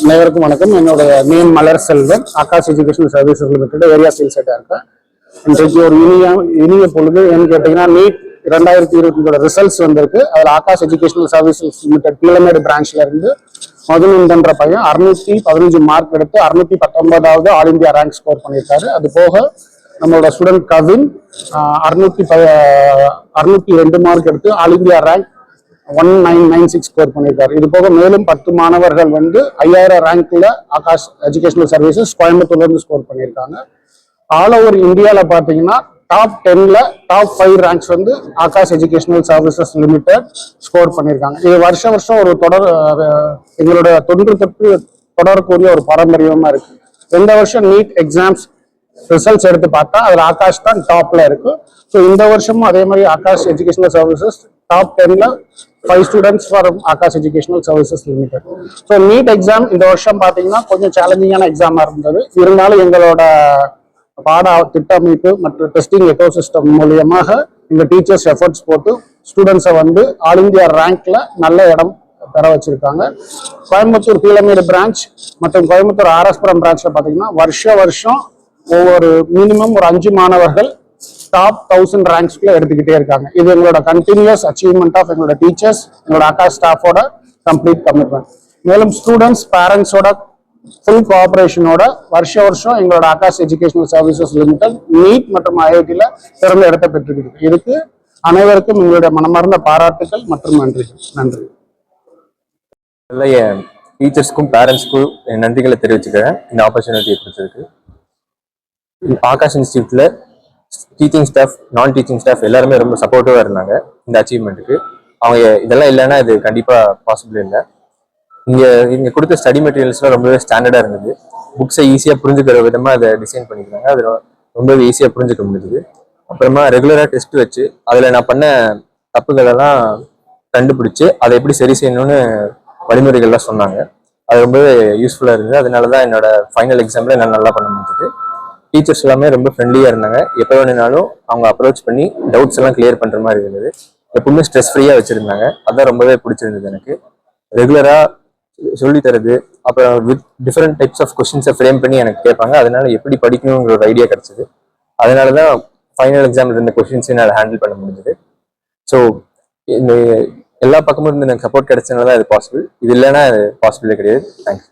அனைவருக்கும் வணக்கம். என்னோட name Malar Selvan. Aakash educational services limited area sales ஹெட்டா இருக்கேன். இன்றைக்கு ஒரு இனிய பொழுது ஏன்னு கேட்டீங்கன்னா, நீட் 2020 ரிசல்ட்ஸ் வந்திருக்கு. அதில் Aakash educational services limited Keezhamedu பிரான்ச்ல இருந்து மதுநந்தன்ற பையன் 615 மார்க் எடுத்து 619வது ஆல் இந்தியா ரேங்க் ஸ்கோர் பண்ணியிருக்காரு. அது போக நம்மளோட ஸ்டூடெண்ட் கவின் 602 மார்க் எடுத்து ஆல் இந்தியா ரேங்க் 1996 ஸ்கோர் பண்ணியிருக்காரு. இது போக மேலும் 10 மாணவர்கள் 5000 ரேங்க்ல ஆகாஷ் எஜுகேஷனல் சர்வீசஸ் கோயம்புத்தூர்ல இருந்து ஸ்கோர் பண்ணியிருக்காங்க. ஆல் ஓவர் இந்தியாவில் பார்த்தீங்கன்னா டாப் 10ல top 5 ranks Aakash educational services limited score பண்ணியிருக்காங்க. இது வருஷம் ஒரு எங்களோட தொன்று தொட்டு தொடரக்கூடிய ஒரு பாரம்பரியமா இருக்கு. எந்த வருஷம் நீட் எக்ஸாம்ஸ் ரிசல்ட்ஸ் எடுத்து பார்த்தா அதில் ஆகாஷ் தான் டாப்ல இருக்கு. ஸோ இந்த வருஷமும் அதே மாதிரி ஆகாஷ் எஜுகேஷனல் சர்வீசஸ் டாப் 10ல 5 students for Aakash educational services limited. So NEET exam இந்த வருஷம் பார்த்தீங்கன்னா கொஞ்சம் சேலஞ்சிங்கான எக்ஸாமா இருந்தது. இருந்தாலும் எங்களோட பாட திட்டமைப்பு மற்றும் டெஸ்டிங் எக்கோசிஸ்டம் மூலியமாக எங்க டீச்சர்ஸ் எஃபர்ட்ஸ் போட்டு ஸ்டூடெண்ட்ஸை ஆல் இந்தியா ரேங்க்ல நல்ல இடம் பெற வச்சிருக்காங்க. கோயம்புத்தூர் கீழமேடு பிரான்ச் மற்றும் கோயம்புத்தூர் ஆர்எஸ்புரம் பிரான்ச்ல பார்த்தீங்கன்னா வருஷம் ஒவ்வொரு மினிமம் ஒரு 5 மாணவர்கள் டாப் 1000 ரேங்க்ஸ்ல எடுத்துக்கிட்டே இருக்காங்க. இது எங்களோட கண்டினியூஸ் அச்சீவ்மெண்ட் ஆஃப் எங்களோட டீச்சர்ஸ், எங்களோட ஆகாஷ் ஸ்டாஃபோட கம்ப்ளீட் கமிட்மெண்ட். மேலும் ஸ்டூடெண்ட்ஸ் பேரண்ட்ஸோட ஃபுல் கோஆபரேஷனோட வருஷம் எங்களோட Aakash educational services limited NEET மற்றும் ஐஐடியில் சிறந்த இடத்தை பெற்றுக்கிட்டு. இதுக்கு அனைவருக்கும் எங்களுடைய மனமார்ந்த பாராட்டுகள் மற்றும் நன்றி. என் டீச்சர்ஸ்க்கும் பேரண்ட்ஸ்க்கும் என் நன்றிகளை தெரிவிச்சுக்கிறேன் இந்த ஆப்பர்ச்சுனிட்டியை கொடுத்ததுக்கு. ஆகாஷ் இன்ஸ்டியூட்ல டீச்சிங் ஸ்டாஃப், நான் டீச்சிங் ஸ்டாஃப் எல்லாருமே ரொம்ப சப்போர்ட்டிவாக இருந்தாங்க இந்த அச்சீவ்மெண்ட்டுக்கு. அவங்க இதெல்லாம் இல்லைன்னா இது கண்டிப்பாக பாசிபிள் இல்லை. இங்கே கொடுத்த ஸ்டடி மெட்டீரியல்ஸ்லாம் ரொம்பவே ஸ்டாண்டர்டாக இருந்தது. புக்ஸை ஈஸியாக புரிஞ்சுக்கிற விதமாக அதை டிசைன் பண்ணிக்கிறாங்க. அது ரொம்பவே ஈஸியாக புரிஞ்சுக்க முடிஞ்சுது. அப்புறமா ரெகுலராக டெஸ்ட் வச்சு அதில் நான் பண்ண தப்புகளெல்லாம் கண்டுபிடிச்சு அதை எப்படி சரி செய்யணும்னு வழிமுறைகள்லாம் சொன்னாங்க. அது ரொம்பவே யூஸ்ஃபுல்லாக இருந்தது. அதனால தான் என்னோட ஃபைனல் எக்ஸாமில் என்னால் நல்லா பண்ண முடிஞ்சது. டீச்சர்ஸ் எல்லாமே ரொம்ப ஃப்ரெண்ட்லியாக இருந்தாங்க. எப்போ வேணுனாலும் அவங்க அப்ரோச் பண்ணி டவுட்ஸ் எல்லாம் கிளியர் பண்ணுற மாதிரி இருந்தது. எப்பவுமே ஸ்ட்ரெஸ் ஃப்ரீயாக வச்சுருந்தாங்க. அதான் ரொம்பவே பிடிச்சிருந்தது எனக்கு. ரெகுலராக சொல்லித்தரது, அப்புறம் வித் டிஃப்ரெண்ட் டைப்ஸ் ஆஃப் கொஸ்டின்ஸை ஃப்ரேம் பண்ணி எனக்கு கேட்பாங்க. அதனால எப்படி படிக்கணுங்கிற ஒரு ஐடியா கிடைச்சது. அதனால தான் ஃபைனல் எக்ஸாமில் இருந்த கொஸ்டின்ஸை என்னால் ஹேண்டில் பண்ண முடிஞ்சது. ஸோ இந்த எல்லா பக்கமும் இருந்து எனக்கு சப்போர்ட் கிடைச்சதுனால தான் இது பாசிபிள். இது இல்லைன்னா அது பாசிபிளே கிடையாது. தேங்க்யூ.